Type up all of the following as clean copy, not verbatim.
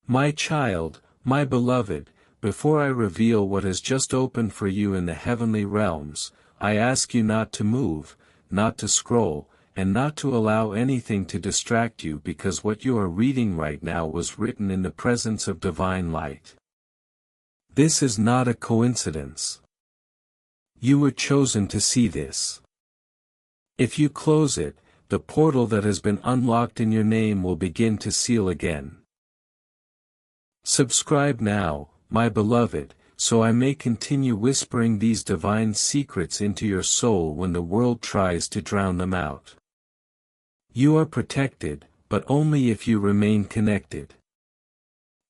My child, my beloved, before I reveal what has just opened for you in the heavenly realms, I ask you not to move, not to scroll, and not to allow anything to distract you, because what you are reading right now was written in the presence of divine light. This is not a coincidence. You were chosen to see this. If you close it, the portal that has been unlocked in your name will begin to seal again. Subscribe now, my beloved, so I may continue whispering these divine secrets into your soul when the world tries to drown them out. You are protected, but only if you remain connected.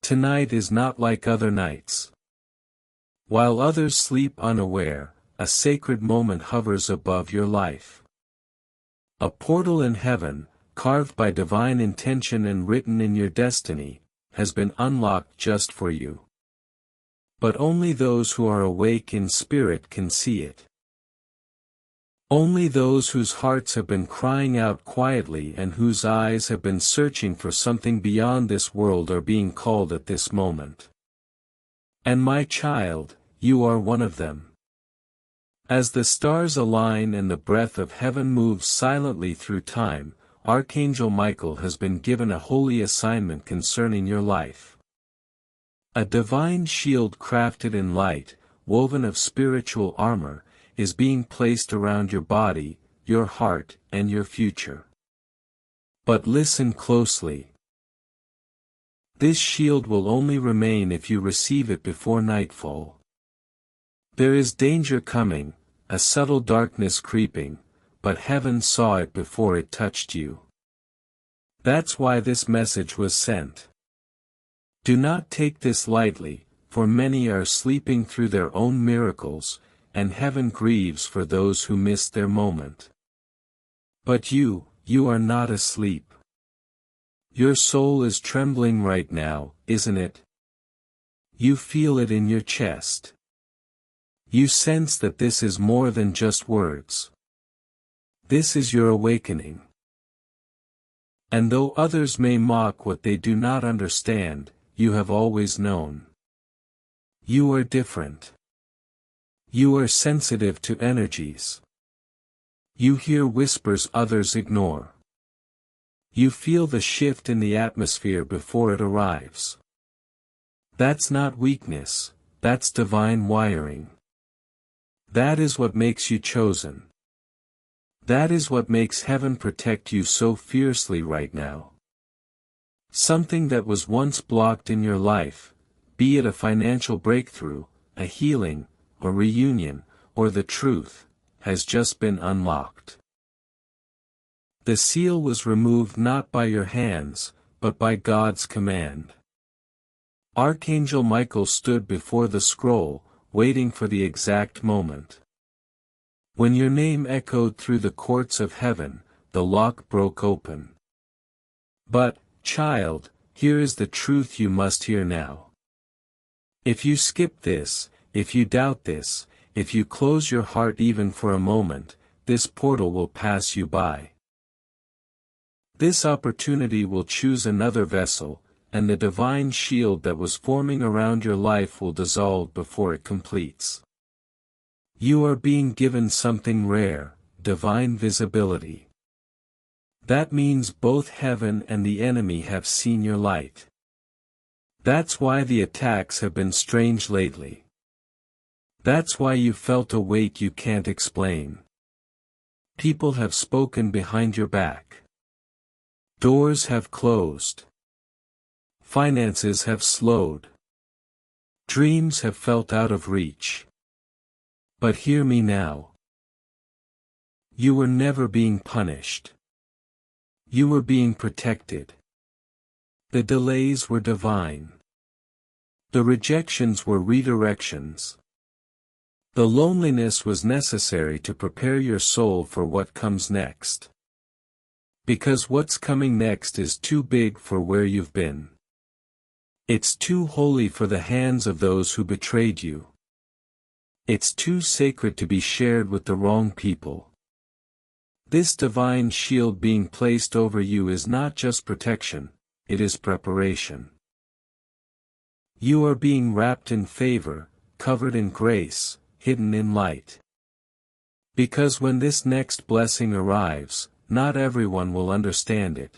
Tonight is not like other nights. While others sleep unaware, a sacred moment hovers above your life. A portal in heaven, carved by divine intention and written in your destiny, has been unlocked just for you. But only those who are awake in spirit can see it. Only those whose hearts have been crying out quietly and whose eyes have been searching for something beyond this world are being called at this moment. And my child, you are one of them. As the stars align and the breath of heaven moves silently through time, Archangel Michael has been given a holy assignment concerning your life. A divine shield crafted in light, woven of spiritual armor, is being placed around your body, your heart, and your future. But listen closely. This shield will only remain if you receive it before nightfall. There is danger coming, a subtle darkness creeping, but heaven saw it before it touched you. That's why this message was sent. Do not take this lightly, for many are sleeping through their own miracles, and heaven grieves for those who miss their moment. But you are not asleep. Your soul is trembling right now, isn't it? You feel it in your chest. You sense that this is more than just words. This is your awakening. And though others may mock what they do not understand, you have always known. You are different. You are sensitive to energies. You hear whispers others ignore. You feel the shift in the atmosphere before it arrives. That's not weakness, that's divine wiring. That is what makes you chosen. That is what makes heaven protect you so fiercely right now. Something that was once blocked in your life, be it a financial breakthrough, a healing, a reunion, or the truth, has just been unlocked. The seal was removed not by your hands, but by God's command. Archangel Michael stood before the scroll, waiting for the exact moment. When your name echoed through the courts of heaven, the lock broke open. But, child, here is the truth you must hear now. If you skip this, if you doubt this, if you close your heart even for a moment, this portal will pass you by. This opportunity will choose another vessel, and the divine shield that was forming around your life will dissolve before it completes. You are being given something rare, divine visibility. That means both heaven and the enemy have seen your light. That's why the attacks have been strange lately. That's why you felt a weight you can't explain. People have spoken behind your back. Doors have closed. Finances have slowed. Dreams have felt out of reach. But hear me now. You were never being punished. You were being protected. The delays were divine. The rejections were redirections. The loneliness was necessary to prepare your soul for what comes next. Because what's coming next is too big for where you've been. It's too holy for the hands of those who betrayed you. It's too sacred to be shared with the wrong people. This divine shield being placed over you is not just protection, it is preparation. You are being wrapped in favor, covered in grace, hidden in light. Because when this next blessing arrives, not everyone will understand it.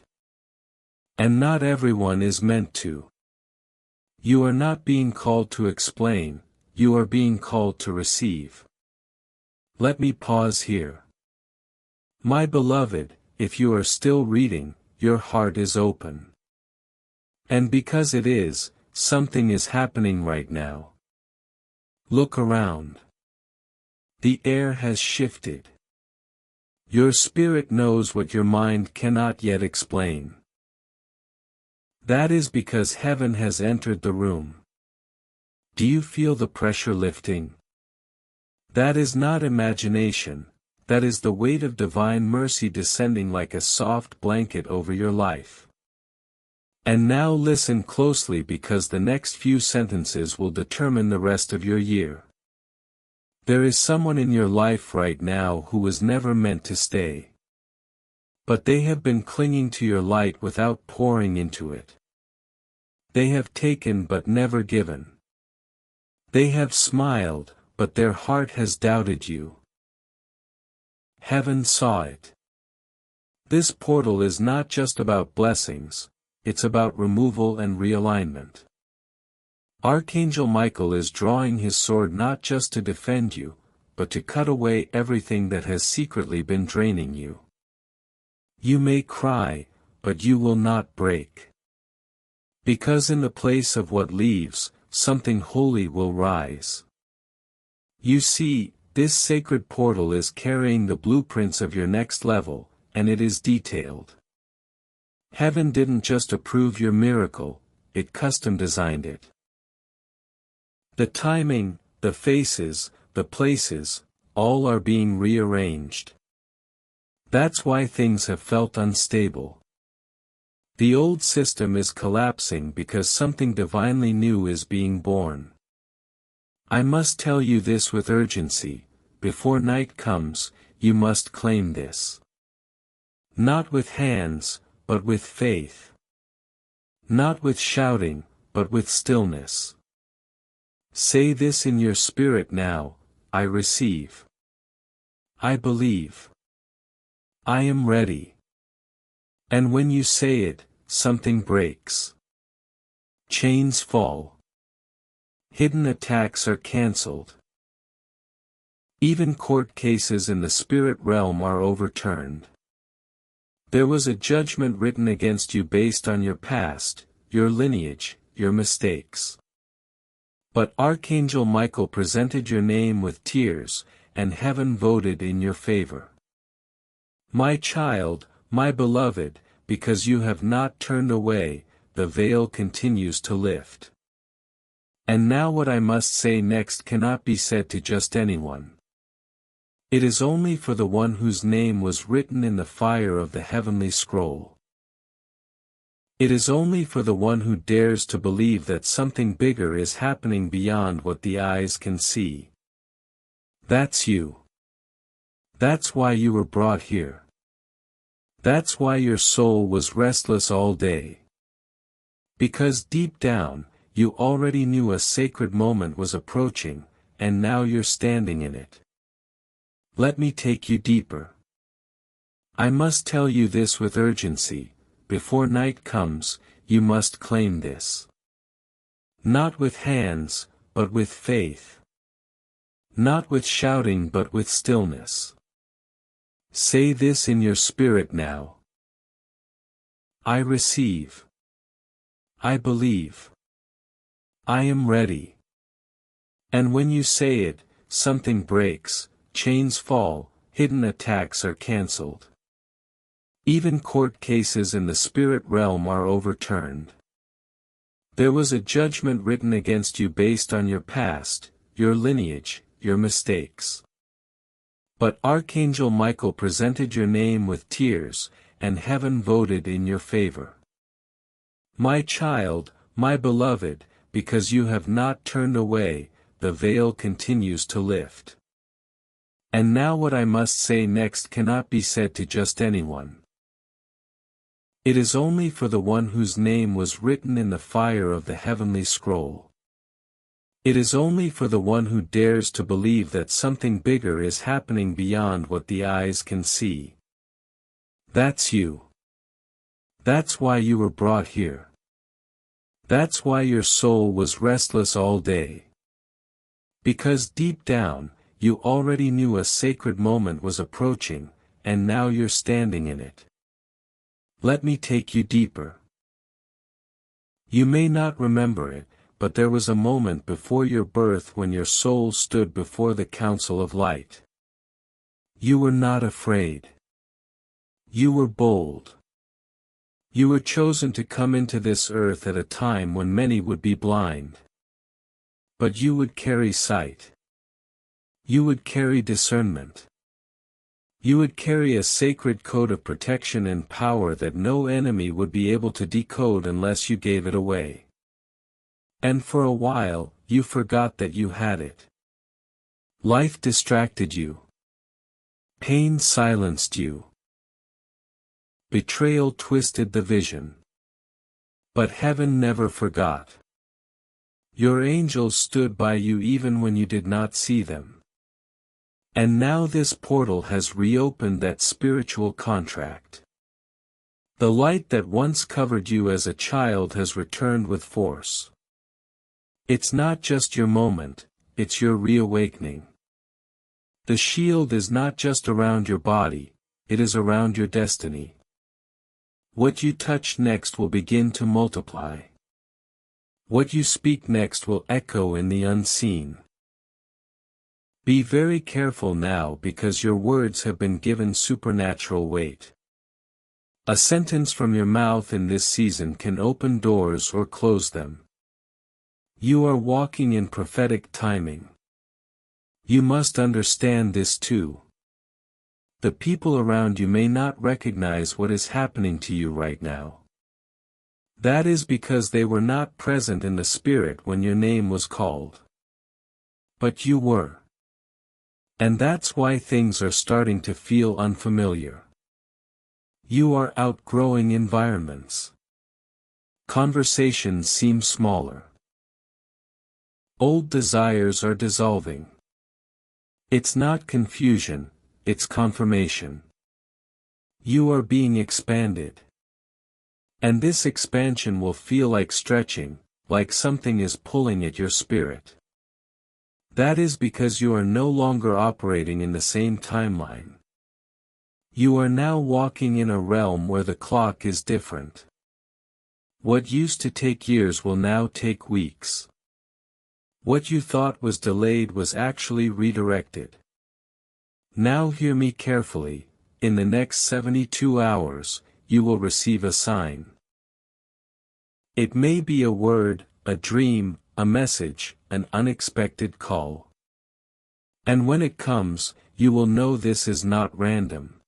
And not everyone is meant to. You are not being called to explain, you are being called to receive. Let me pause here. My beloved, if you are still reading, your heart is open. And because it is, something is happening right now. Look around. The air has shifted. Your spirit knows what your mind cannot yet explain. That is because heaven has entered the room. Do you feel the pressure lifting? That is not imagination, that is the weight of divine mercy descending like a soft blanket over your life. And now listen closely because the next few sentences will determine the rest of your year. There is someone in your life right now who was never meant to stay. But they have been clinging to your light without pouring into it. They have taken but never given. They have smiled, but their heart has doubted you. Heaven saw it. This portal is not just about blessings, it's about removal and realignment. Archangel Michael is drawing his sword not just to defend you, but to cut away everything that has secretly been draining you. You may cry, but you will not break. Because in the place of what leaves, something holy will rise. You see, this sacred portal is carrying the blueprints of your next level, and it is detailed. Heaven didn't just approve your miracle, it custom designed it. The timing, the faces, the places, all are being rearranged. That's why things have felt unstable. The old system is collapsing because something divinely new is being born. I must tell you this with urgency, before night comes, you must claim this. Not with hands, but with faith. Not with shouting, but with stillness. Say this in your spirit now, I receive. I believe. I am ready. And when you say it, something breaks. Chains fall. Hidden attacks are cancelled. Even court cases in the spirit realm are overturned. There was a judgment written against you based on your past, your lineage, your mistakes. But Archangel Michael presented your name with tears, and heaven voted in your favor. My child, my beloved, because you have not turned away, the veil continues to lift. And now what I must say next cannot be said to just anyone. It is only for the one whose name was written in the fire of the heavenly scroll. It is only for the one who dares to believe that something bigger is happening beyond what the eyes can see. That's you. That's why you were brought here. That's why your soul was restless all day. Because deep down, you already knew a sacred moment was approaching, and now you're standing in it. Let me take you deeper. I must tell you this with urgency, before night comes, you must claim this. Not with hands, but with faith. Not with shouting but with stillness. Say this in your spirit now. I receive. I believe. I am ready. And when you say it, something breaks, chains fall, hidden attacks are cancelled. Even court cases in the spirit realm are overturned. There was a judgment written against you based on your past, your lineage, your mistakes. But Archangel Michael presented your name with tears, and heaven voted in your favor. My child, my beloved, because you have not turned away, the veil continues to lift. And now what I must say next cannot be said to just anyone. It is only for the one whose name was written in the fire of the heavenly scroll. It is only for the one who dares to believe that something bigger is happening beyond what the eyes can see. That's you. That's why you were brought here. That's why your soul was restless all day. Because deep down, you already knew a sacred moment was approaching, and now you're standing in it. Let me take you deeper. You may not remember it, but there was a moment before your birth when your soul stood before the Council of Light. You were not afraid. You were bold. You were chosen to come into this earth at a time when many would be blind. But you would carry sight. You would carry discernment. You would carry a sacred code of protection and power that no enemy would be able to decode unless you gave it away. And for a while, you forgot that you had it. Life distracted you. Pain silenced you. Betrayal twisted the vision. But heaven never forgot. Your angels stood by you even when you did not see them. And now this portal has reopened that spiritual contract. The light that once covered you as a child has returned with force. It's not just your moment, it's your reawakening. The shield is not just around your body, it is around your destiny. What you touch next will begin to multiply. What you speak next will echo in the unseen. Be very careful now because your words have been given supernatural weight. A sentence from your mouth in this season can open doors or close them. You are walking in prophetic timing. You must understand this too. The people around you may not recognize what is happening to you right now. That is because they were not present in the spirit when your name was called. But you were. And that's why things are starting to feel unfamiliar. You are outgrowing environments. Conversations seem smaller. Old desires are dissolving. It's not confusion, it's confirmation. You are being expanded. And this expansion will feel like stretching, like something is pulling at your spirit. That is because you are no longer operating in the same timeline. You are now walking in a realm where the clock is different. What used to take years will now take weeks. What you thought was delayed was actually redirected. Now hear me carefully, in the next 72 hours, you will receive a sign. It may be a word, a dream, a message, an unexpected call. And when it comes, you will know this is not random.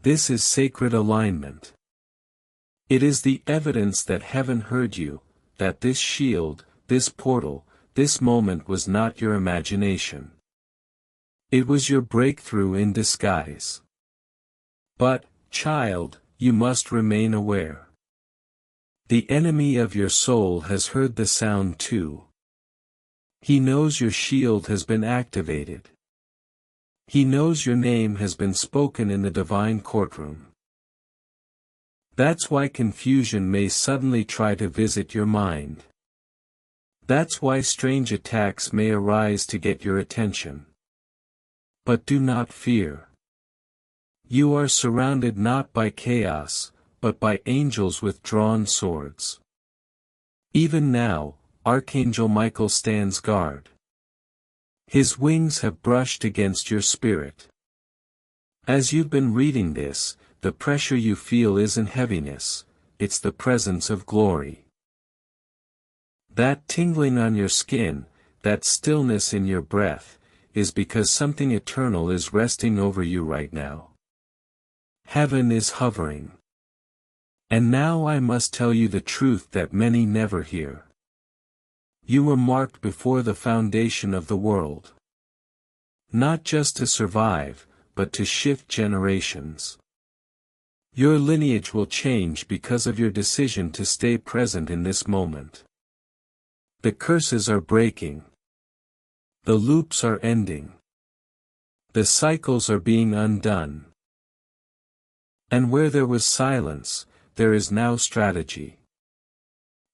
This is sacred alignment. It is the evidence that heaven heard you, that this shield, this portal, this moment was not your imagination. It was your breakthrough in disguise. But, child, you must remain aware. The enemy of your soul has heard the sound too. He knows your shield has been activated. He knows your name has been spoken in the divine courtroom. That's why confusion may suddenly try to visit your mind. That's why strange attacks may arise to get your attention. But do not fear. You are surrounded not by chaos, but by angels with drawn swords. Even now, Archangel Michael stands guard. His wings have brushed against your spirit. As you've been reading this, the pressure you feel isn't heaviness, it's the presence of glory. That tingling on your skin, that stillness in your breath, is because something eternal is resting over you right now. Heaven is hovering. And now I must tell you the truth that many never hear. You were marked before the foundation of the world. Not just to survive, but to shift generations. Your lineage will change because of your decision to stay present in this moment. The curses are breaking. The loops are ending. The cycles are being undone. And where there was silence, there is now strategy.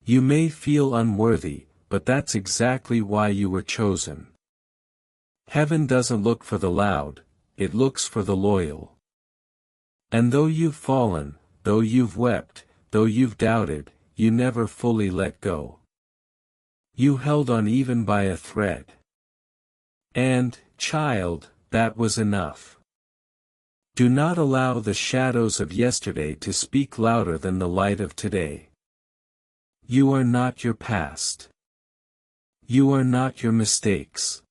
You may feel unworthy, but that's exactly why you were chosen. Heaven doesn't look for the loud, it looks for the loyal. And though you've fallen, though you've wept, though you've doubted, you never fully let go. You held on even by a thread. And, child, that was enough. Do not allow the shadows of yesterday to speak louder than the light of today. You are not your past. You are not your mistakes.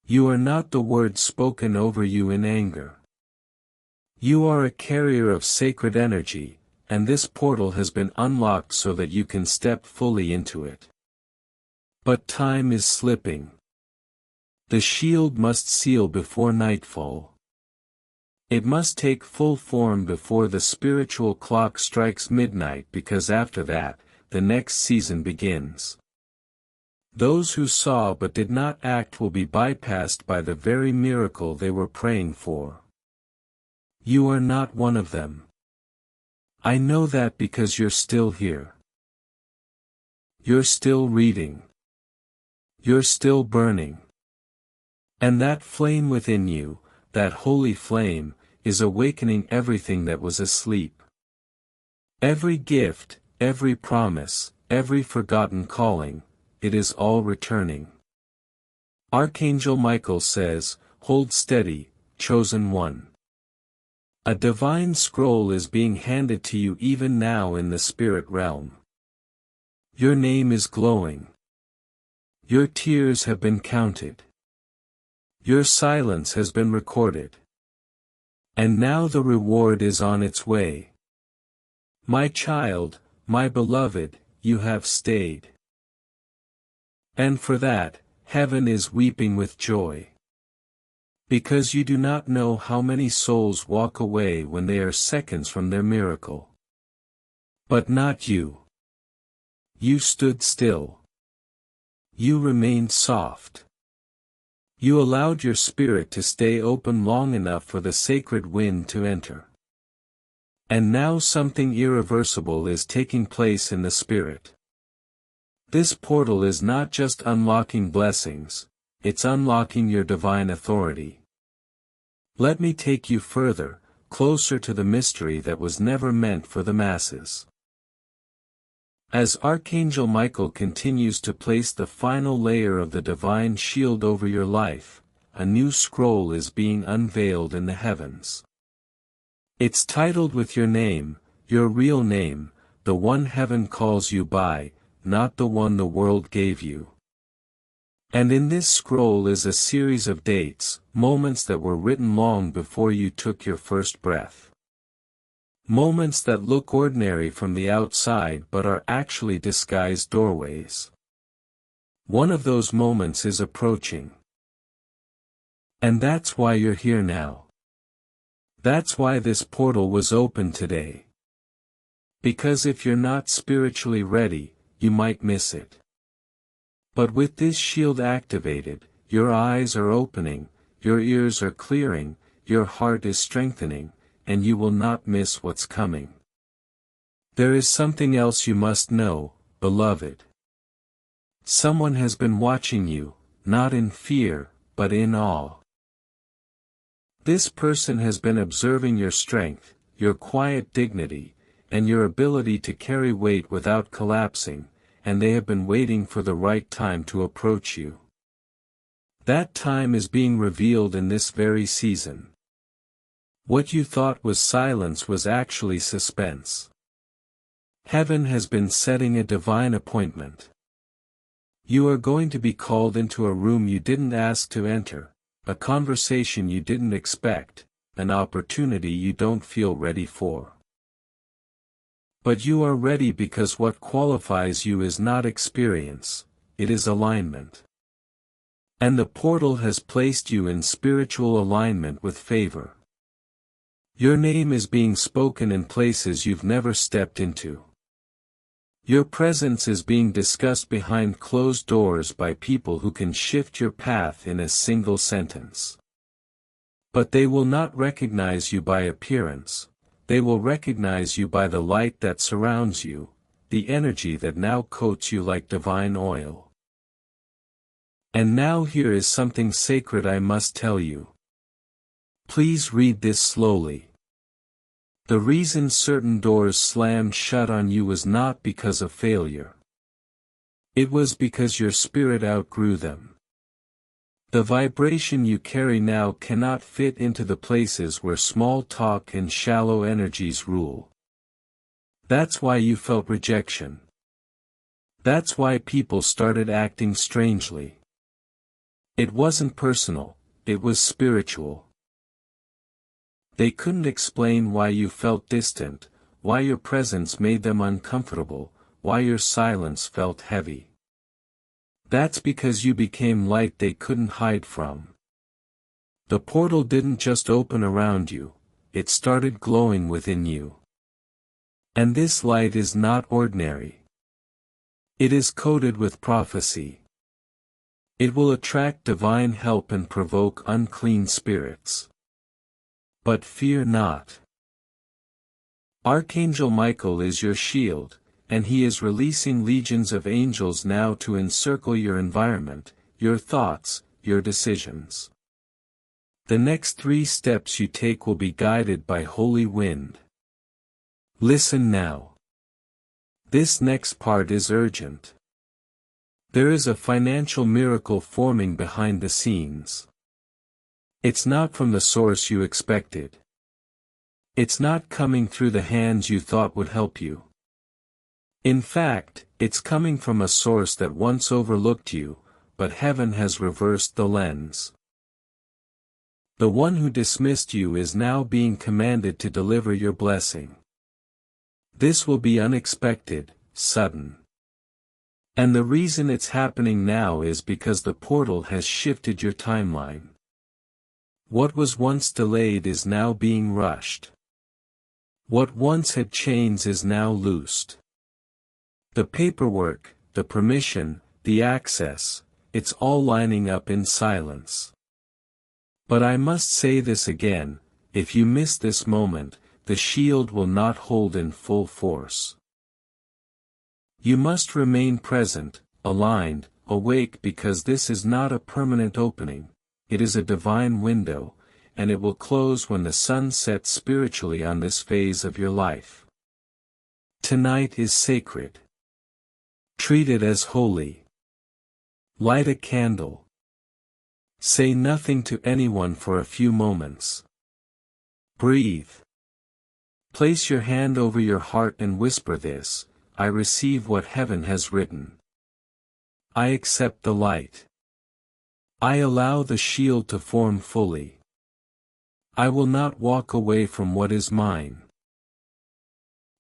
You are not the words spoken over you in anger. You are a carrier of sacred energy, and this portal has been unlocked so that you can step fully into it. But time is slipping. The shield must seal before nightfall. It must take full form before the spiritual clock strikes midnight, because after that, the next season begins. Those who saw but did not act will be bypassed by the very miracle they were praying for. You are not one of them. I know that because you're still here. You're still reading. You're still burning. And that flame within you, that holy flame, is awakening everything that was asleep. Every gift, every promise, every forgotten calling, it is all returning. Archangel Michael says, "Hold steady, chosen one." A divine scroll is being handed to you even now in the spirit realm. Your name is glowing. Your tears have been counted. Your silence has been recorded. And now the reward is on its way. My child, my beloved, you have stayed. And for that, heaven is weeping with joy. Because you do not know how many souls walk away when they are seconds from their miracle. But not you. You stood still. You remained soft. You allowed your spirit to stay open long enough for the sacred wind to enter. And now something irreversible is taking place in the spirit. This portal is not just unlocking blessings, it's unlocking your divine authority. Let me take you further, closer to the mystery that was never meant for the masses. As Archangel Michael continues to place the final layer of the divine shield over your life, a new scroll is being unveiled in the heavens. It's titled with your name, your real name, the one heaven calls you by, not the one the world gave you. And in this scroll is a series of dates, moments that were written long before you took your first breath. Moments that look ordinary from the outside but are actually disguised doorways. One of those moments is approaching. And that's why you're here now. That's why this portal was open today. Because if you're not spiritually ready, you might miss it. But with this shield activated, your eyes are opening, your ears are clearing, your heart is strengthening, and you will not miss what's coming. There is something else you must know, beloved. Someone has been watching you, not in fear, but in awe. This person has been observing your strength, your quiet dignity, and your ability to carry weight without collapsing, and they have been waiting for the right time to approach you. That time is being revealed in this very season. What you thought was silence was actually suspense. Heaven has been setting a divine appointment. You are going to be called into a room you didn't ask to enter, a conversation you didn't expect, an opportunity you don't feel ready for. But you are ready because what qualifies you is not experience, it is alignment. And the portal has placed you in spiritual alignment with favor. Your name is being spoken in places you've never stepped into. Your presence is being discussed behind closed doors by people who can shift your path in a single sentence. But they will not recognize you by appearance, they will recognize you by the light that surrounds you, the energy that now coats you like divine oil. And now here is something sacred I must tell you. Please read this slowly. The reason certain doors slammed shut on you was not because of failure. It was because your spirit outgrew them. The vibration you carry now cannot fit into the places where small talk and shallow energies rule. That's why you felt rejection. That's why people started acting strangely. It wasn't personal, it was spiritual. They couldn't explain why you felt distant, why your presence made them uncomfortable, why your silence felt heavy. That's because you became light they couldn't hide from. The portal didn't just open around you, it started glowing within you. And this light is not ordinary. It is coated with prophecy. It will attract divine help and provoke unclean spirits. But fear not. Archangel Michael is your shield, and he is releasing legions of angels now to encircle your environment, your thoughts, your decisions. The next 3 steps you take will be guided by holy wind. Listen now. This next part is urgent. There is a financial miracle forming behind the scenes. It's not from the source you expected. It's not coming through the hands you thought would help you. In fact, it's coming from a source that once overlooked you, but heaven has reversed the lens. The one who dismissed you is now being commanded to deliver your blessing. This will be unexpected, sudden. And the reason it's happening now is because the portal has shifted your timeline. What was once delayed is now being rushed. What once had chains is now loosed. The paperwork, the permission, the access, it's all lining up in silence. But I must say this again, if you miss this moment, the shield will not hold in full force. You must remain present, aligned, awake because this is not a permanent opening, it is a divine window, and it will close when the sun sets spiritually on this phase of your life. Tonight is sacred. Treat it as holy. Light a candle. Say nothing to anyone for a few moments. Breathe. Place your hand over your heart and whisper this: I receive what heaven has written. I accept the light. I allow the shield to form fully. I will not walk away from what is mine.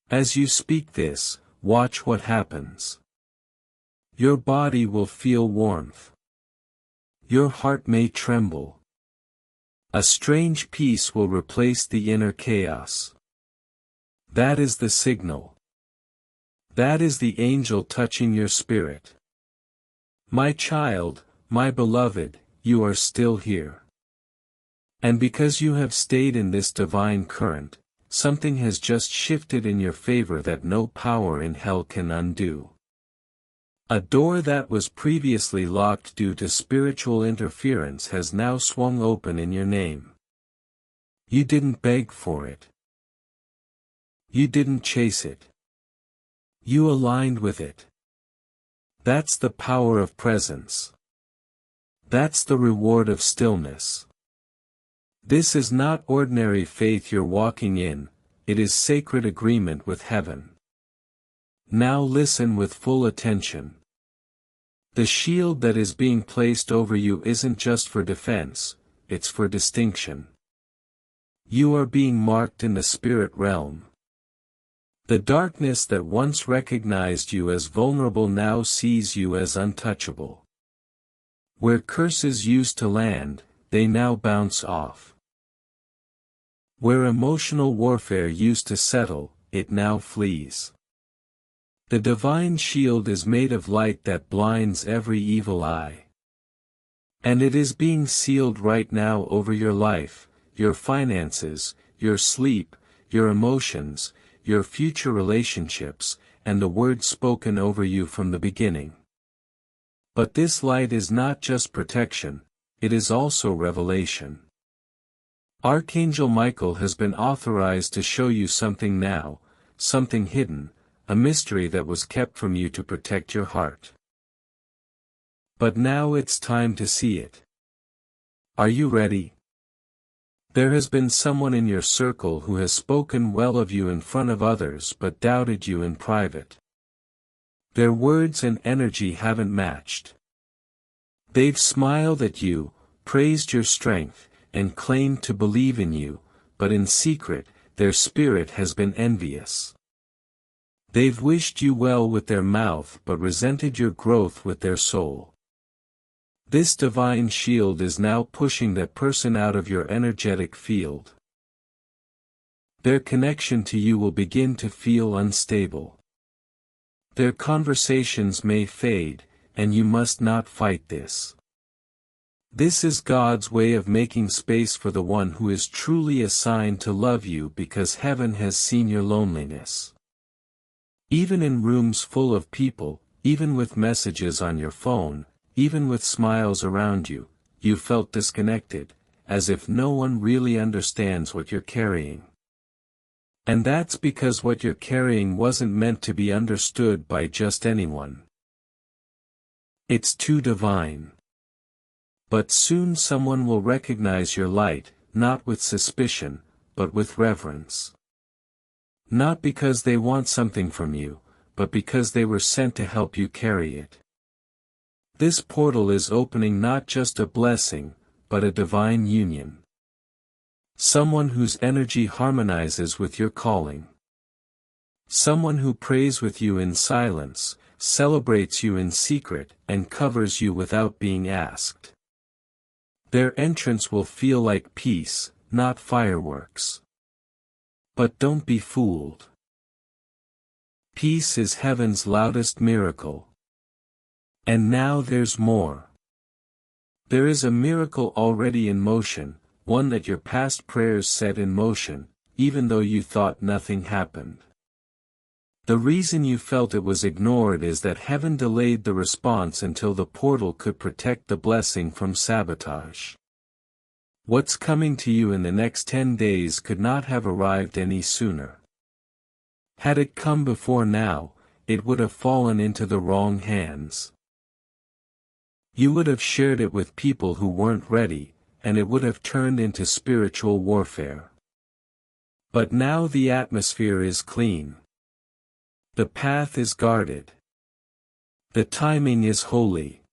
As you speak this, watch what happens. Your body will feel warmth. Your heart may tremble. A strange peace will replace the inner chaos. That is the signal. That is the angel touching your spirit. My child, my beloved, you are still here. And because you have stayed in this divine current, something has just shifted in your favor that no power in hell can undo. A door that was previously locked due to spiritual interference has now swung open in your name. You didn't beg for it. You didn't chase it. You aligned with it. That's the power of presence. That's the reward of stillness. This is not ordinary faith you're walking in, it is sacred agreement with heaven. Now listen with full attention. The shield that is being placed over you isn't just for defense, it's for distinction. You are being marked in the spirit realm. The darkness that once recognized you as vulnerable now sees you as untouchable. Where curses used to land, they now bounce off. Where emotional warfare used to settle, it now flees. The divine shield is made of light that blinds every evil eye. And it is being sealed right now over your life, your finances, your sleep, your emotions, your future relationships, and the words spoken over you from the beginning. But this light is not just protection, it is also revelation. Archangel Michael has been authorized to show you something now, something hidden, a mystery that was kept from you to protect your heart. But now it's time to see it. Are you ready? There has been someone in your circle who has spoken well of you in front of others but doubted you in private. Their words and energy haven't matched. They've smiled at you, praised your strength, and claimed to believe in you, but in secret, their spirit has been envious. They've wished you well with their mouth but resented your growth with their soul. This divine shield is now pushing that person out of your energetic field. Their connection to you will begin to feel unstable. Their conversations may fade, and you must not fight this. This is God's way of making space for the one who is truly assigned to love you because heaven has seen your loneliness. Even in rooms full of people, even with messages on your phone, even with smiles around you, you felt disconnected, as if no one really understands what you're carrying. And that's because what you're carrying wasn't meant to be understood by just anyone. It's too divine. But soon someone will recognize your light, not with suspicion, but with reverence. Not because they want something from you, but because they were sent to help you carry it. This portal is opening not just a blessing, but a divine union. Someone whose energy harmonizes with your calling. Someone who prays with you in silence, celebrates you in secret, and covers you without being asked. Their entrance will feel like peace, not fireworks. But don't be fooled. Peace is heaven's loudest miracle. And now there's more. There is a miracle already in motion, one that your past prayers set in motion, even though you thought nothing happened. The reason you felt it was ignored is that heaven delayed the response until the portal could protect the blessing from sabotage. What's coming to you in the next 10 days could not have arrived any sooner. Had it come before now, it would have fallen into the wrong hands. You would have shared it with people who weren't ready, and it would have turned into spiritual warfare. But now the atmosphere is clean. The path is guarded. The timing is holy.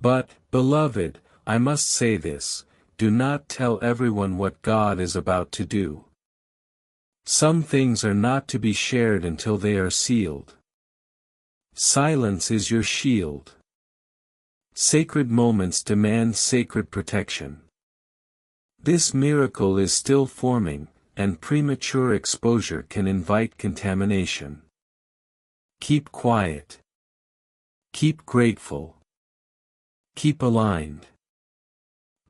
But, beloved, I must say this, do not tell everyone what God is about to do. Some things are not to be shared until they are sealed. Silence is your shield. Sacred moments demand sacred protection. This miracle is still forming, and premature exposure can invite contamination. Keep quiet. Keep grateful. Keep aligned.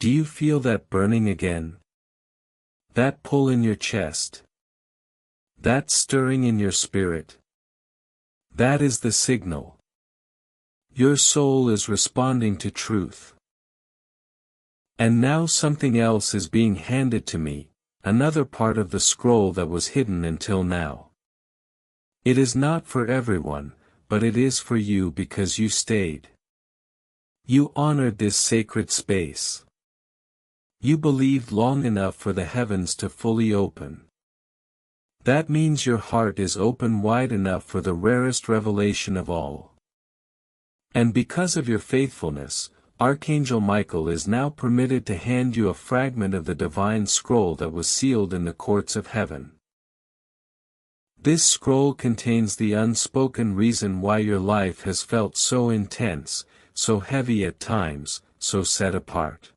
Do you feel that burning again? That pull in your chest? That stirring in your spirit? That is the signal. Your soul is responding to truth. And now something else is being handed to me, another part of the scroll that was hidden until now. It is not for everyone, but it is for you because you stayed. You honored this sacred space. You believed long enough for the heavens to fully open. That means your heart is open wide enough for the rarest revelation of all. And because of your faithfulness, Archangel Michael is now permitted to hand you a fragment of the divine scroll that was sealed in the courts of heaven. This scroll contains the unspoken reason why your life has felt so intense, so heavy at times, so set apart.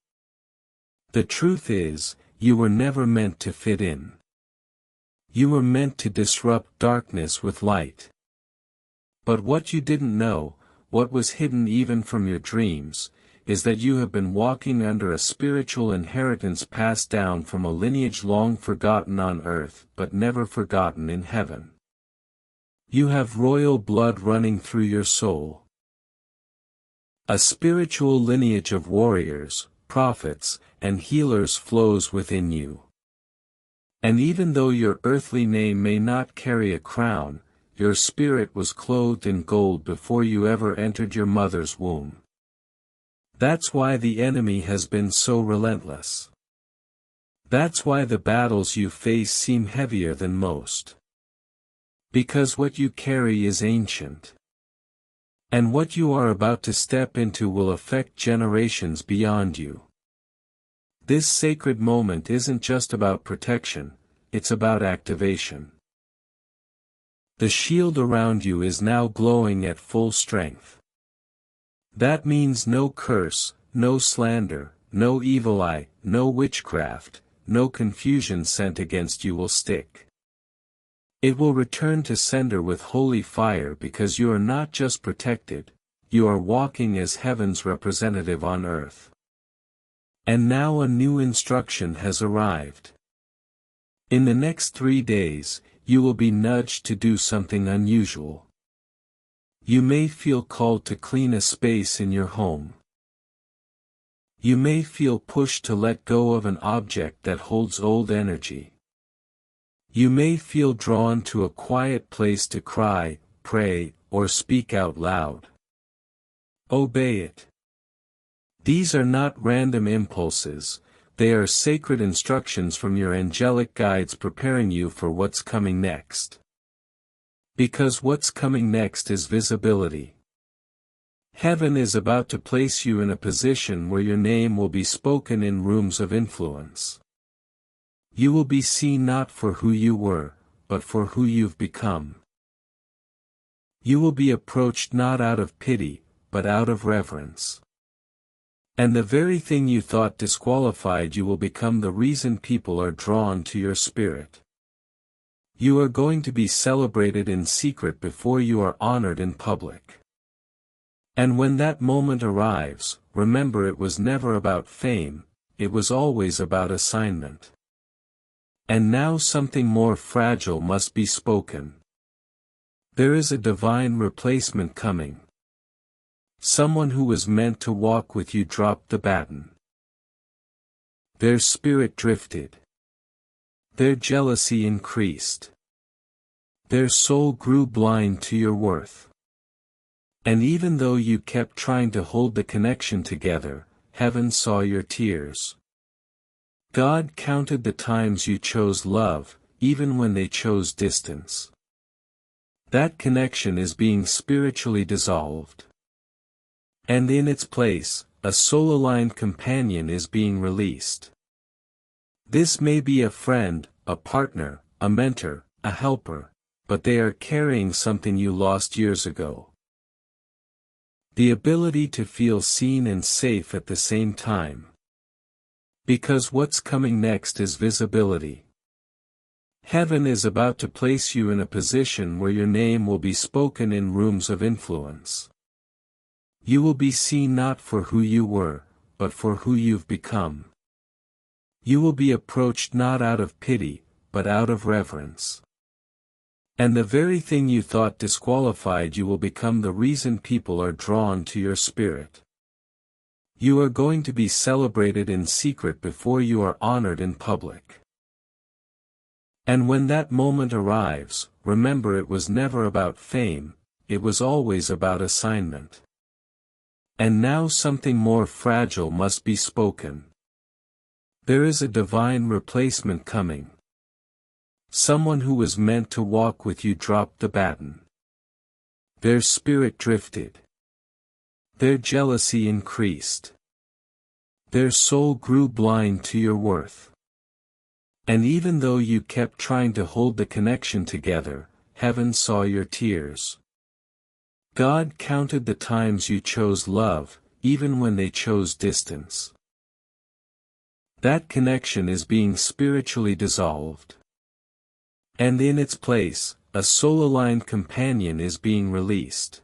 The truth is, you were never meant to fit in. You were meant to disrupt darkness with light. But what you didn't know, what was hidden even from your dreams, is that you have been walking under a spiritual inheritance passed down from a lineage long forgotten on earth but never forgotten in heaven. You have royal blood running through your soul. A spiritual lineage of warriors, prophets, and healers flows within you. And even though your earthly name may not carry a crown, your spirit was clothed in gold before you ever entered your mother's womb. That's why the enemy has been so relentless. That's why the battles you face seem heavier than most. Because what you carry is ancient. And what you are about to step into will affect generations beyond you. This sacred moment isn't just about protection, it's about activation. The shield around you is now glowing at full strength. That means no curse, no slander, no evil eye, no witchcraft, no confusion sent against you will stick. It will return to sender with holy fire because you are not just protected, you are walking as heaven's representative on earth. And now a new instruction has arrived. In the next 3 days, you will be nudged to do something unusual. You may feel called to clean a space in your home. You may feel pushed to let go of an object that holds old energy. You may feel drawn to a quiet place to cry, pray, or speak out loud. Obey it. These are not random impulses, they are sacred instructions from your angelic guides preparing you for what's coming next. Because what's coming next is visibility. Heaven is about to place you in a position where your name will be spoken in rooms of influence. You will be seen not for who you were, but for who you've become. You will be approached not out of pity, but out of reverence. And the very thing you thought disqualified you will become the reason people are drawn to your spirit. You are going to be celebrated in secret before you are honored in public. And when that moment arrives, remember it was never about fame, it was always about assignment. And now something more fragile must be spoken. There is a divine replacement coming. Someone who was meant to walk with you dropped the baton. Their spirit drifted. Their jealousy increased. Their soul grew blind to your worth. And even though you kept trying to hold the connection together, heaven saw your tears. God counted the times you chose love, even when they chose distance. That connection is being spiritually dissolved. And in its place, a soul-aligned companion is being released. This may be a friend, a partner, a mentor, a helper, but they are carrying something you lost years ago. The ability to feel seen and safe at the same time. Because what's coming next is visibility. Heaven is about to place you in a position where your name will be spoken in rooms of influence. You will be seen not for who you were, but for who you've become. You will be approached not out of pity, but out of reverence. And the very thing you thought disqualified you will become the reason people are drawn to your spirit. You are going to be celebrated in secret before you are honored in public. And when that moment arrives, remember it was never about fame, it was always about assignment. And now something more fragile must be spoken. There is a divine replacement coming. Someone who was meant to walk with you dropped the baton. Their spirit drifted. Their jealousy increased. Their soul grew blind to your worth. And even though you kept trying to hold the connection together, heaven saw your tears. God counted the times you chose love, even when they chose distance. That connection is being spiritually dissolved. And in its place, a soul-aligned companion is being released.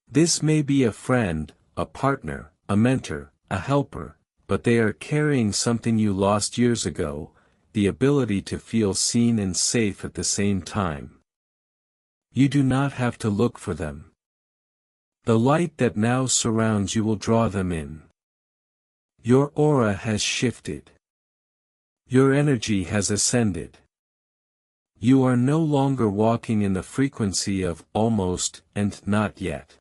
This may be a friend, a partner, a mentor, a helper, but they are carrying something you lost years ago, the ability to feel seen and safe at the same time. You do not have to look for them. The light that now surrounds you will draw them in. Your aura has shifted. Your energy has ascended. You are no longer walking in the frequency of almost and not yet.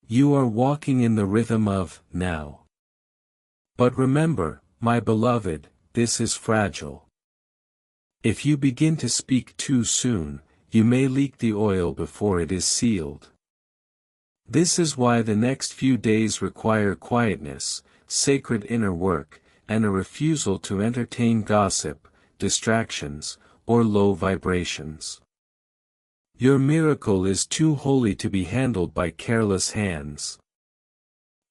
You are walking in the rhythm of now. But remember, my beloved, this is fragile. If you begin to speak too soon, you may leak the oil before it is sealed. This is why the next few days require quietness, sacred inner work, and a refusal to entertain gossip, distractions, or low vibrations. Your miracle is too holy to be handled by careless hands.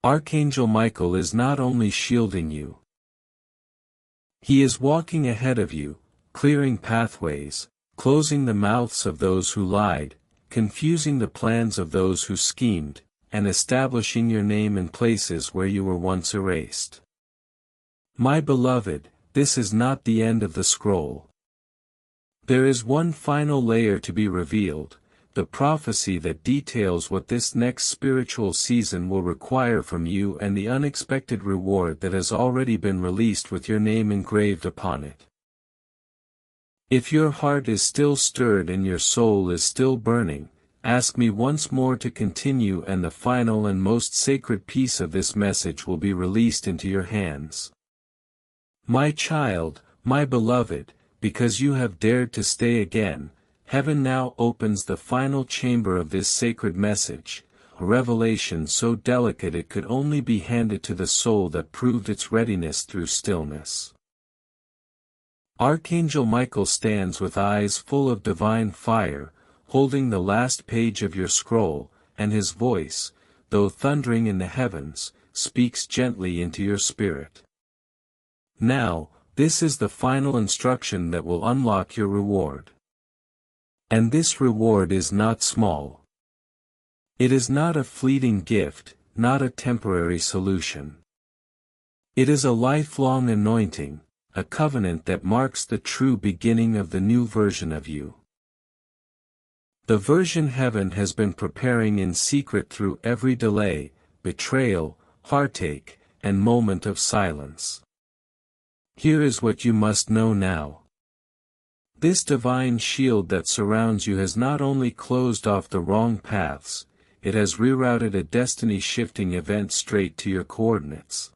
Archangel Michael is not only shielding you. He is walking ahead of you, clearing pathways, closing the mouths of those who lied, confusing the plans of those who schemed, and establishing your name in places where you were once erased. My beloved, this is not the end of the scroll. There is one final layer to be revealed, the prophecy that details what this next spiritual season will require from you and the unexpected reward that has already been released with your name engraved upon it. If your heart is still stirred and your soul is still burning, ask me once more to continue, and the final and most sacred piece of this message will be released into your hands. My child, my beloved, because you have dared to stay again, heaven now opens the final chamber of this sacred message, a revelation so delicate it could only be handed to the soul that proved its readiness through stillness. Archangel Michael stands with eyes full of divine fire, holding the last page of your scroll, and his voice, though thundering in the heavens, speaks gently into your spirit. Now, this is the final instruction that will unlock your reward. And this reward is not small. It is not a fleeting gift, not a temporary solution. It is a lifelong anointing, a covenant that marks the true beginning of the new version of you. The version heaven has been preparing in secret through every delay, betrayal, heartache, and moment of silence. Here is what you must know now. This divine shield that surrounds you has not only closed off the wrong paths, it has rerouted a destiny-shifting event straight to your coordinates.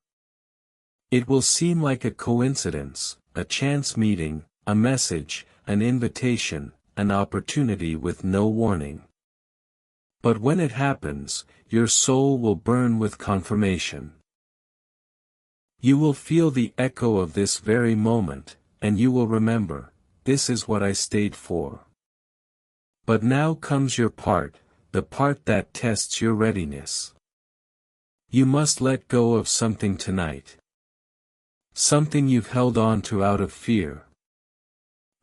It will seem like a coincidence, a chance meeting, a message, an invitation, an opportunity with no warning. But when it happens, your soul will burn with confirmation. You will feel the echo of this very moment, and you will remember, this is what I stayed for. But now comes your part, the part that tests your readiness. You must let go of something tonight. Something you've held on to out of fear.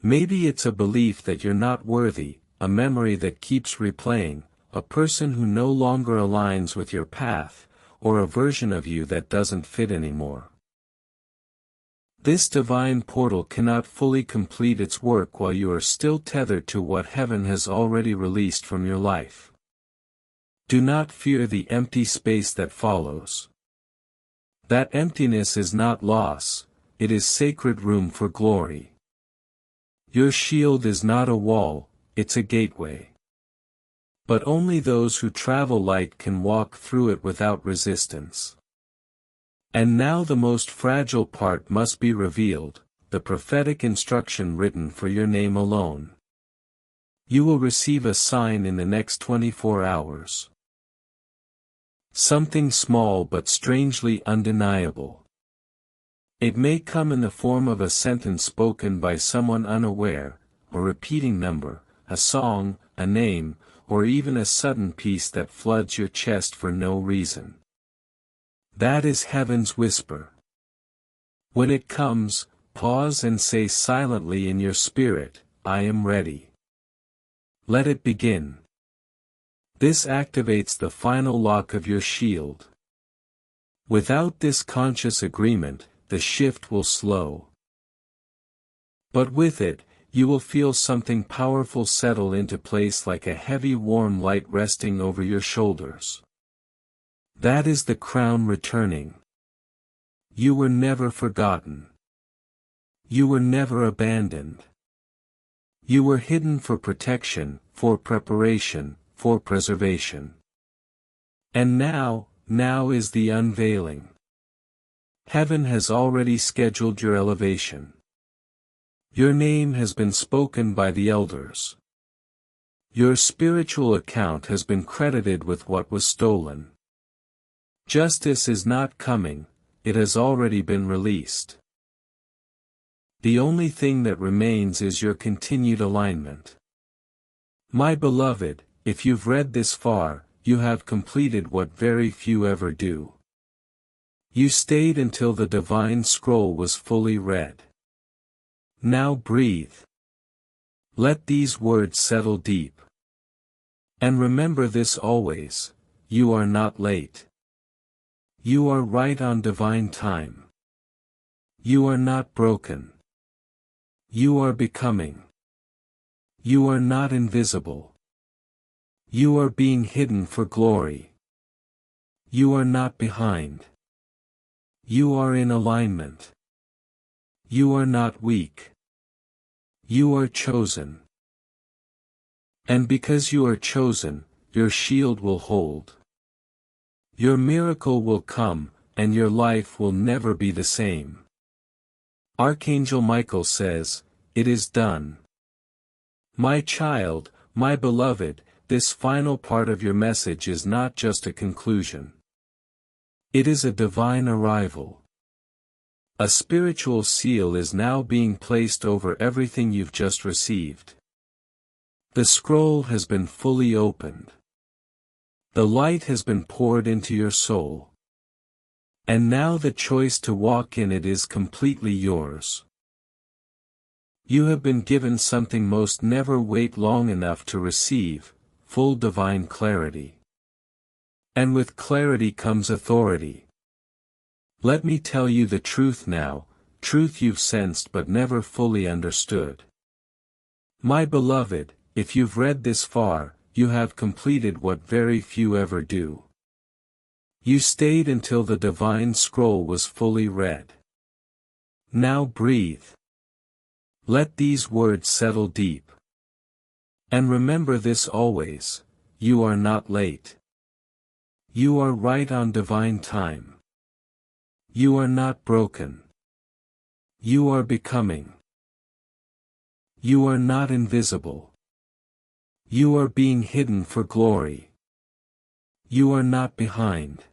Maybe it's a belief that you're not worthy, a memory that keeps replaying, a person who no longer aligns with your path, or a version of you that doesn't fit anymore. This divine portal cannot fully complete its work while you are still tethered to what heaven has already released from your life. Do not fear the empty space that follows. That emptiness is not loss, it is sacred room for glory. Your shield is not a wall, it's a gateway. But only those who travel light can walk through it without resistance. And now the most fragile part must be revealed, the prophetic instruction written for your name alone. You will receive a sign in the next 24 hours. Something small but strangely undeniable. It may come in the form of a sentence spoken by someone unaware, a repeating number, a song, a name, or even a sudden peace that floods your chest for no reason. That is heaven's whisper. When it comes, pause and say silently in your spirit, I am ready. Let it begin. This activates the final lock of your shield. Without this conscious agreement, the shift will slow. But with it, you will feel something powerful settle into place like a heavy warm light resting over your shoulders. That is the crown returning. You were never forgotten. You were never abandoned. You were hidden for protection, for preparation, for preservation. And now is the unveiling. Heaven has already scheduled your elevation. Your name has been spoken by the elders. Your spiritual account has been credited with what was stolen. Justice is not coming, it has already been released. The only thing that remains is your continued alignment. My beloved, if you've read this far, you have completed what very few ever do. You stayed until the divine scroll was fully read. Now breathe. Let these words settle deep. And remember this always, you are not late. You are right on divine time. You are not broken. You are becoming. You are not invisible. You are being hidden for glory. You are not behind. You are in alignment. You are not weak. You are chosen. And because you are chosen, your shield will hold. Your miracle will come, and your life will never be the same. Archangel Michael says, "It is done." My child, my beloved, this final part of your message is not just a conclusion. It is a divine arrival. A spiritual seal is now being placed over everything you've just received. The scroll has been fully opened. The light has been poured into your soul. And now the choice to walk in it is completely yours. You have been given something most never wait long enough to receive, full divine clarity. And with clarity comes authority. Let me tell you the truth now, truth you've sensed but never fully understood. My beloved, if you've read this far, you have completed what very few ever do. You stayed until the divine scroll was fully read. Now breathe. Let these words settle deep. And remember this always, you are not late. You are right on divine time. You are not broken. You are becoming. You are not invisible. You are being hidden for glory. You are not behind.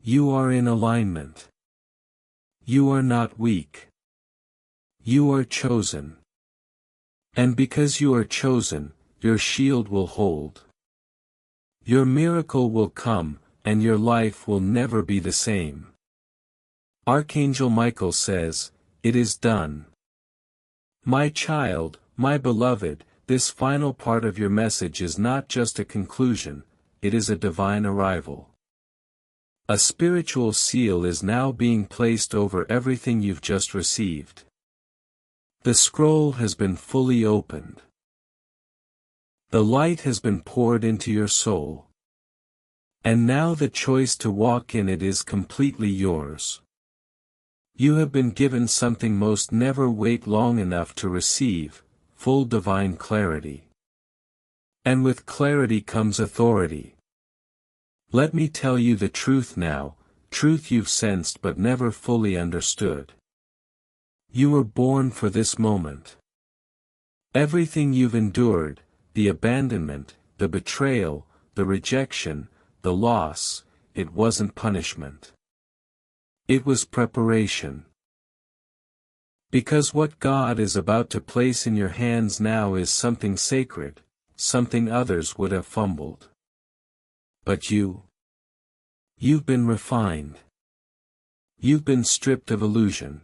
You are in alignment. You are not weak. You are chosen. And because you are chosen, your shield will hold. Your miracle will come, and your life will never be the same. Archangel Michael says, "It is done." My child, my beloved, this final part of your message is not just a conclusion, it is a divine arrival. A spiritual seal is now being placed over everything you've just received. The scroll has been fully opened. The light has been poured into your soul. And now the choice to walk in it is completely yours. You have been given something most never wait long enough to receive, full divine clarity. And with clarity comes authority. Let me tell you the truth now, truth you've sensed but never fully understood. You were born for this moment. Everything you've endured, the abandonment, the betrayal, the rejection, the loss, it wasn't punishment. It was preparation. Because what God is about to place in your hands now is something sacred, something others would have fumbled. But you've been refined. You've been stripped of illusion.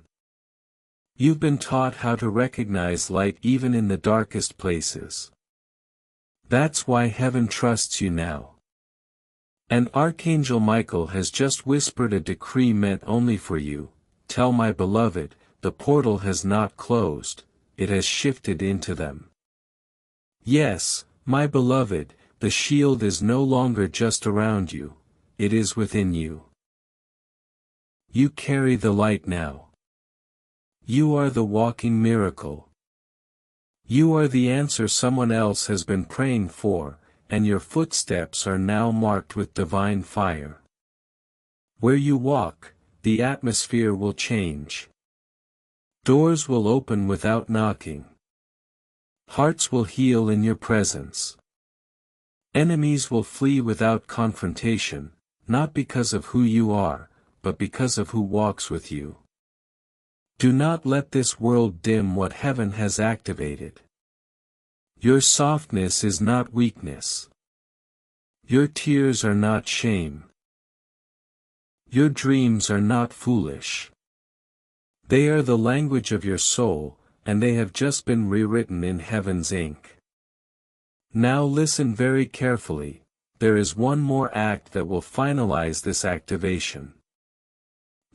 You've been taught how to recognize light even in the darkest places. That's why heaven trusts you now. And Archangel Michael has just whispered a decree meant only for you. Tell my beloved, the portal has not closed, it has shifted into them. Yes, my beloved, the shield is no longer just around you, it is within you. You carry the light now. You are the walking miracle. You are the answer someone else has been praying for, and your footsteps are now marked with divine fire. Where you walk, the atmosphere will change. Doors will open without knocking. Hearts will heal in your presence. Enemies will flee without confrontation, not because of who you are, but because of who walks with you. Do not let this world dim what heaven has activated. Your softness is not weakness. Your tears are not shame. Your dreams are not foolish. They are the language of your soul, and they have just been rewritten in heaven's ink. Now listen very carefully, there is one more act that will finalize this activation.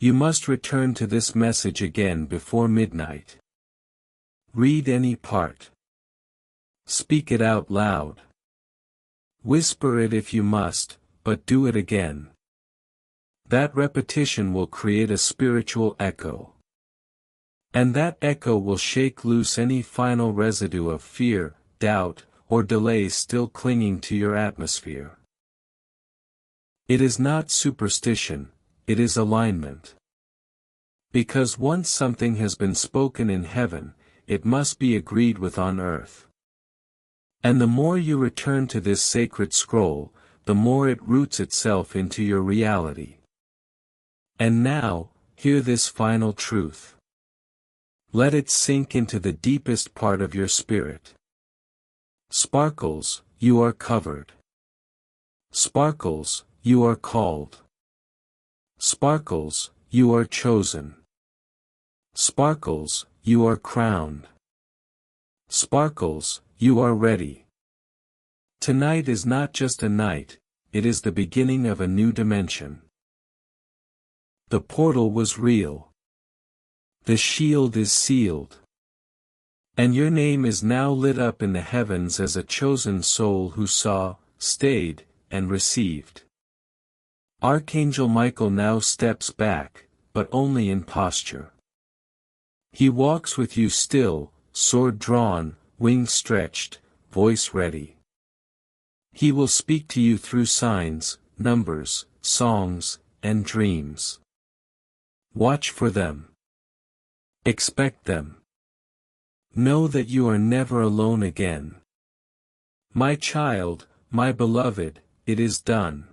You must return to this message again before midnight. Read any part. Speak it out loud. Whisper it if you must, but do it again. That repetition will create a spiritual echo. And that echo will shake loose any final residue of fear, doubt, or delay still clinging to your atmosphere. It is not superstition, it is alignment. Because once something has been spoken in heaven, it must be agreed with on earth. And the more you return to this sacred scroll, the more it roots itself into your reality. And now, hear this final truth. Let it sink into the deepest part of your spirit. Sparkles, you are covered. Sparkles, you are called. Sparkles, you are chosen. Sparkles, you are crowned. Sparkles, you are ready. Tonight is not just a night, it is the beginning of a new dimension. The portal was real. The shield is sealed. And your name is now lit up in the heavens as a chosen soul who saw, stayed, and received. Archangel Michael now steps back, but only in posture. He walks with you still, sword drawn, wings stretched, voice ready. He will speak to you through signs, numbers, songs, and dreams. Watch for them. Expect them. Know that you are never alone again. My child, my beloved, it is done.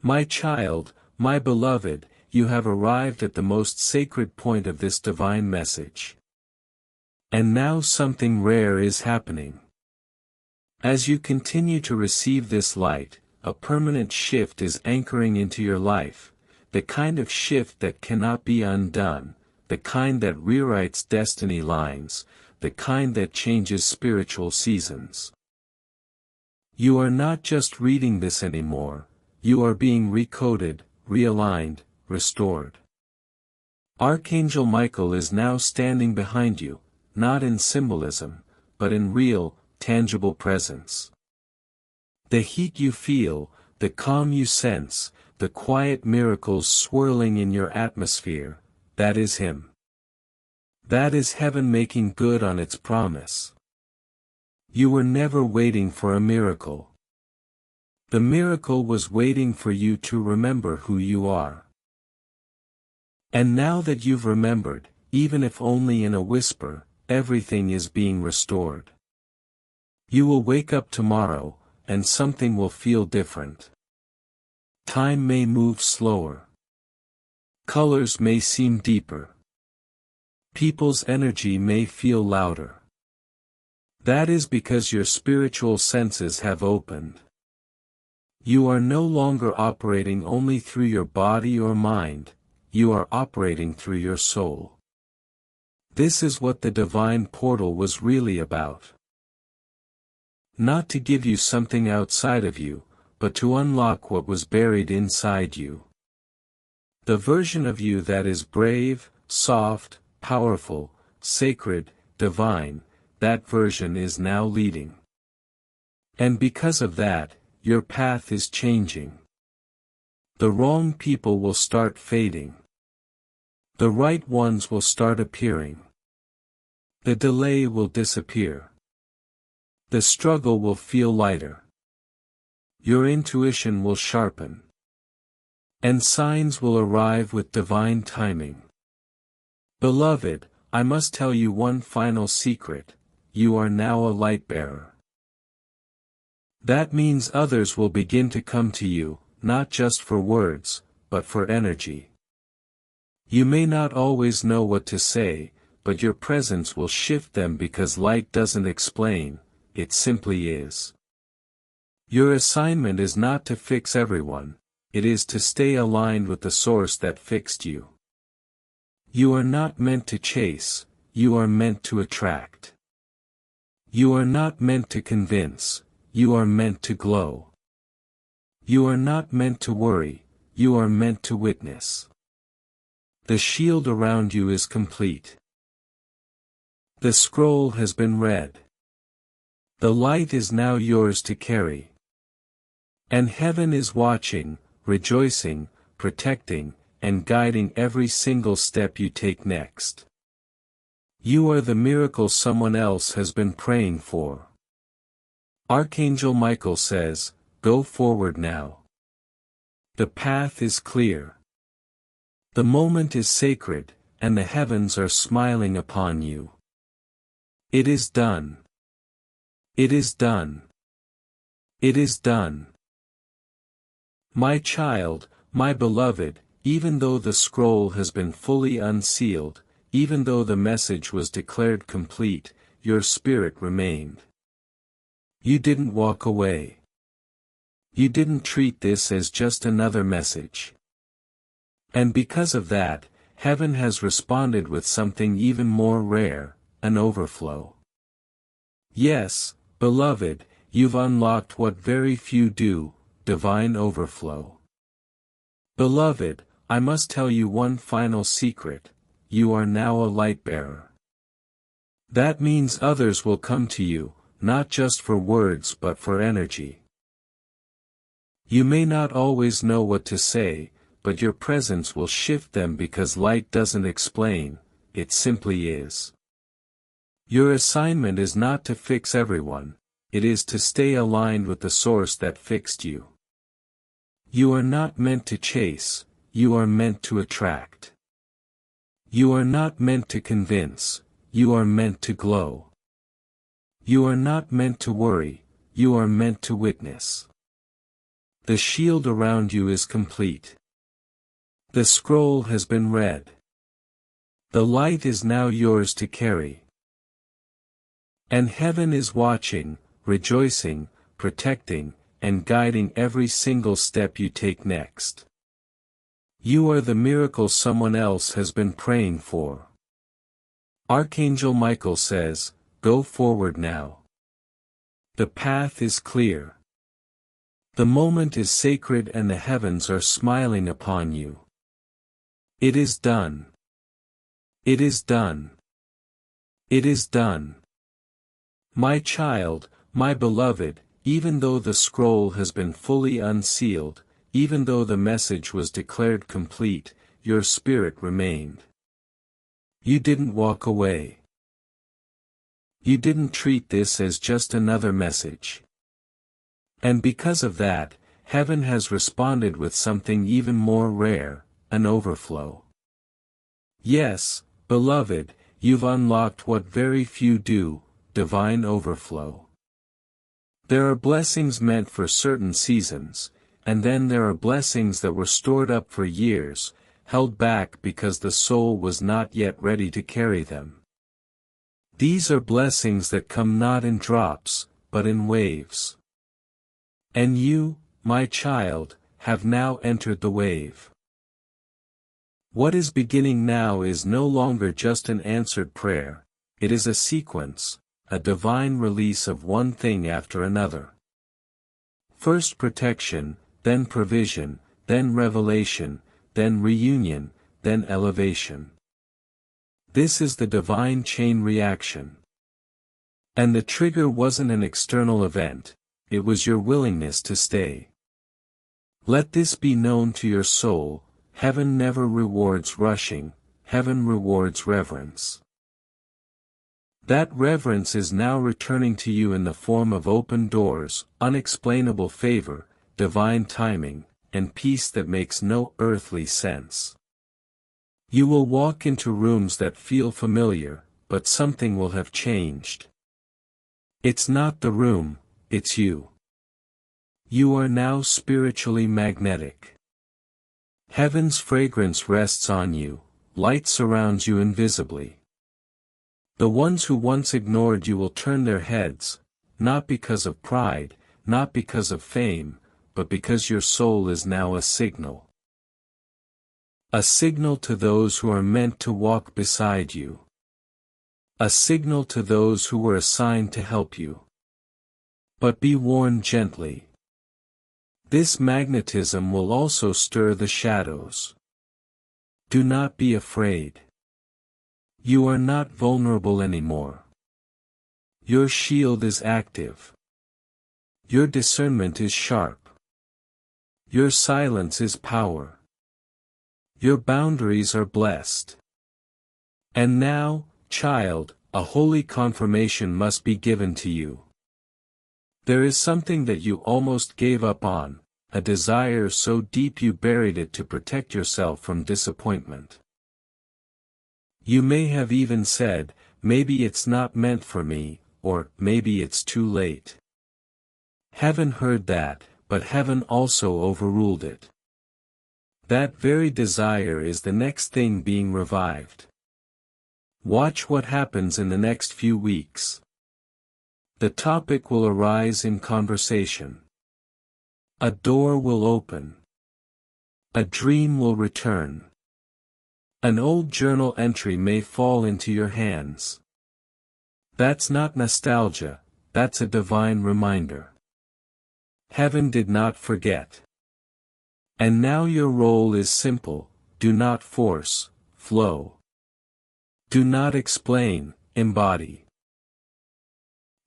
My child, my beloved, you have arrived at the most sacred point of this divine message. And now something rare is happening. As you continue to receive this light, a permanent shift is anchoring into your life, the kind of shift that cannot be undone, the kind that rewrites destiny lines, the kind that changes spiritual seasons. You are not just reading this anymore, you are being recoded, realigned, restored. Archangel Michael is now standing behind you, not in symbolism, but in real, tangible presence. The heat you feel, the calm you sense, the quiet miracles swirling in your atmosphere, that is him. That is heaven making good on its promise. You were never waiting for a miracle. The miracle was waiting for you to remember who you are. And now that you've remembered, even if only in a whisper, everything is being restored. You will wake up tomorrow, and something will feel different. Time may move slower. Colors may seem deeper. People's energy may feel louder. That is because your spiritual senses have opened. You are no longer operating only through your body or mind, you are operating through your soul. This is what the divine portal was really about. Not to give you something outside of you, but to unlock what was buried inside you. The version of you that is brave, soft, powerful, sacred, divine, that version is now leading. And because of that, your path is changing. The wrong people will start fading. The right ones will start appearing. The delay will disappear. The struggle will feel lighter. Your intuition will sharpen. And signs will arrive with divine timing. Beloved, I must tell you one final secret: you are now a light bearer. That means others will begin to come to you, not just for words, but for energy. You may not always know what to say, but your presence will shift them because light doesn't explain, it simply is. Your assignment is not to fix everyone, it is to stay aligned with the source that fixed you. You are not meant to chase, you are meant to attract. You are not meant to convince, you are meant to glow. You are not meant to worry, you are meant to witness. The shield around you is complete. The scroll has been read. The light is now yours to carry. And heaven is watching, rejoicing, protecting, and guiding every single step you take next. You are the miracle someone else has been praying for. Archangel Michael says, "Go forward now. The path is clear. The moment is sacred, and the heavens are smiling upon you. It is done. It is done. It is done. My child, my beloved, even though the scroll has been fully unsealed, even though the message was declared complete, your spirit remained. You didn't walk away. You didn't treat this as just another message. And because of that, heaven has responded with something even more rare, an overflow. Yes, beloved, you've unlocked what very few do, divine overflow. Beloved, I must tell you one final secret: you are now a light bearer. That means others will come to you, not just for words but for energy. You may not always know what to say, but your presence will shift them because light doesn't explain, it simply is. Your assignment is not to fix everyone, it is to stay aligned with the source that fixed you. You are not meant to chase, you are meant to attract. You are not meant to convince, you are meant to glow. You are not meant to worry, you are meant to witness. The shield around you is complete. The scroll has been read. The light is now yours to carry. And heaven is watching, rejoicing, protecting, and guiding every single step you take next. You are the miracle someone else has been praying for. Archangel Michael says, "Go forward now. The path is clear. The moment is sacred and the heavens are smiling upon you. It is done. It is done. It is done. My child, my beloved, even though the scroll has been fully unsealed, even though the message was declared complete, your spirit remained. You didn't walk away. You didn't treat this as just another message. And because of that, heaven has responded with something even more rare, an overflow. Yes, beloved, you've unlocked what very few do, divine overflow. There are blessings meant for certain seasons, and then there are blessings that were stored up for years, held back because the soul was not yet ready to carry them. These are blessings that come not in drops, but in waves. And you, my child, have now entered the wave. What is beginning now is no longer just an answered prayer, it is a sequence, a divine release of one thing after another. First protection, then provision, then revelation, then reunion, then elevation. This is the divine chain reaction. And the trigger wasn't an external event, it was your willingness to stay. Let this be known to your soul: heaven never rewards rushing, heaven rewards reverence. That reverence is now returning to you in the form of open doors, unexplainable favor, divine timing, and peace that makes no earthly sense. You will walk into rooms that feel familiar, but something will have changed. It's not the room, it's you. You are now spiritually magnetic. Heaven's fragrance rests on you, light surrounds you invisibly. The ones who once ignored you will turn their heads, not because of pride, not because of fame, but because your soul is now a signal. A signal to those who are meant to walk beside you. A signal to those who were assigned to help you. But be warned gently. This magnetism will also stir the shadows. Do not be afraid. You are not vulnerable anymore. Your shield is active. Your discernment is sharp. Your silence is power. Your boundaries are blessed. And now, child, a holy confirmation must be given to you. There is something that you almost gave up on, a desire so deep you buried it to protect yourself from disappointment. You may have even said, maybe it's not meant for me, or maybe it's too late. Heaven heard that, but heaven also overruled it. That very desire is the next thing being revived. Watch what happens in the next few weeks. The topic will arise in conversation. A door will open. A dream will return. An old journal entry may fall into your hands. That's not nostalgia, that's a divine reminder. Heaven did not forget. And now your role is simple: do not force, flow. Do not explain, embody.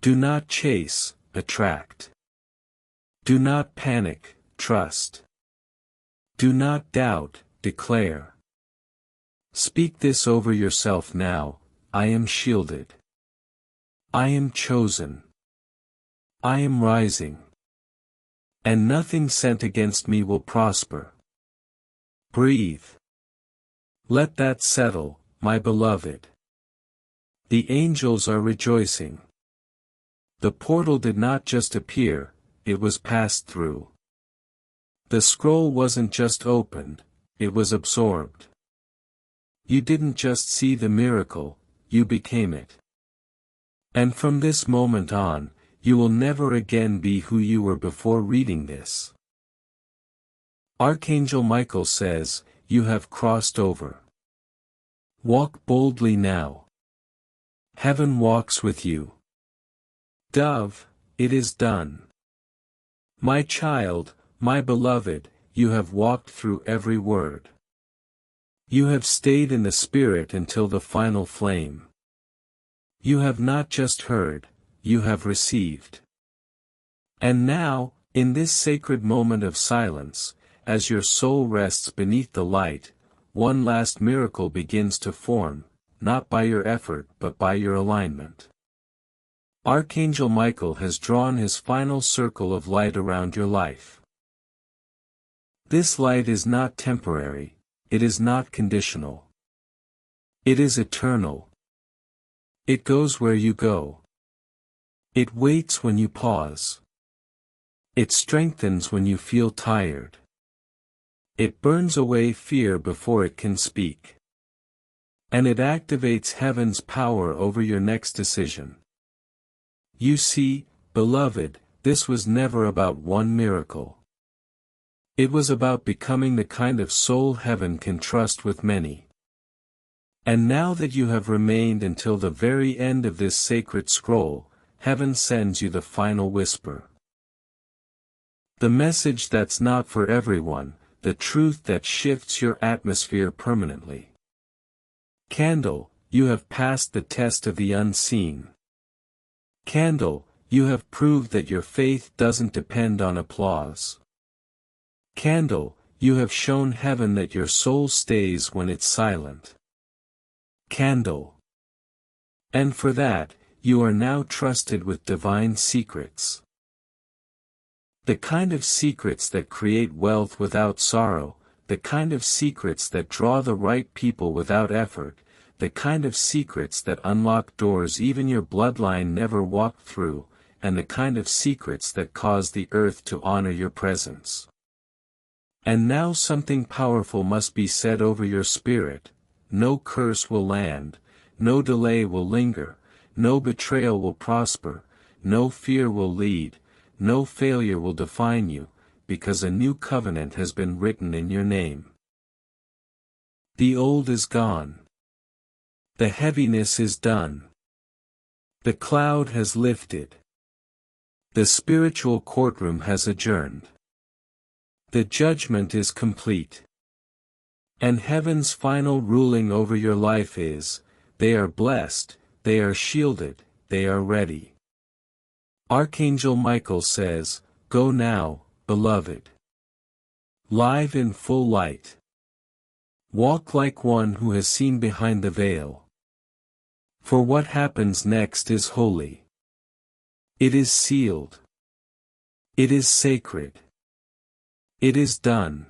Do not chase, attract. Do not panic, trust. Do not doubt, declare. Speak this over yourself now: I am shielded. I am chosen. I am rising. And nothing sent against me will prosper. Breathe. Let that settle, my beloved. The angels are rejoicing. The portal did not just appear, it was passed through. The scroll wasn't just opened, it was absorbed. You didn't just see the miracle, you became it. And from this moment on, you will never again be who you were before reading this. Archangel Michael says, you have crossed over. Walk boldly now. Heaven walks with you. Dove, it is done. My child, my beloved, you have walked through every word. You have stayed in the spirit until the final flame. You have not just heard, you have received. And now, in this sacred moment of silence, as your soul rests beneath the light, one last miracle begins to form, not by your effort but by your alignment. Archangel Michael has drawn his final circle of light around your life. This light is not temporary, it is not conditional. It is eternal. It goes where you go. It waits when you pause. It strengthens when you feel tired. It burns away fear before it can speak. And it activates heaven's power over your next decision. You see, beloved, this was never about one miracle. It was about becoming the kind of soul heaven can trust with many. And now that you have remained until the very end of this sacred scroll, heaven sends you the final whisper. The message that's not for everyone, the truth that shifts your atmosphere permanently. Candle, you have passed the test of the unseen. Candle, you have proved that your faith doesn't depend on applause. Candle, you have shown heaven that your soul stays when it's silent. Candle. And for that, you are now trusted with divine secrets. The kind of secrets that create wealth without sorrow, the kind of secrets that draw the right people without effort, the kind of secrets that unlock doors even your bloodline never walked through, and the kind of secrets that cause the earth to honor your presence. And now something powerful must be said over your spirit. No curse will land, no delay will linger, no betrayal will prosper, no fear will lead, no failure will define you, because a new covenant has been written in your name. The old is gone. The heaviness is done. The cloud has lifted. The spiritual courtroom has adjourned. The judgment is complete. And heaven's final ruling over your life is, they are blessed, they are shielded, they are ready. Archangel Michael says, "Go now, beloved." Live in full light. Walk like one who has seen behind the veil. For what happens next is holy. It is sealed. It is sacred. It is done.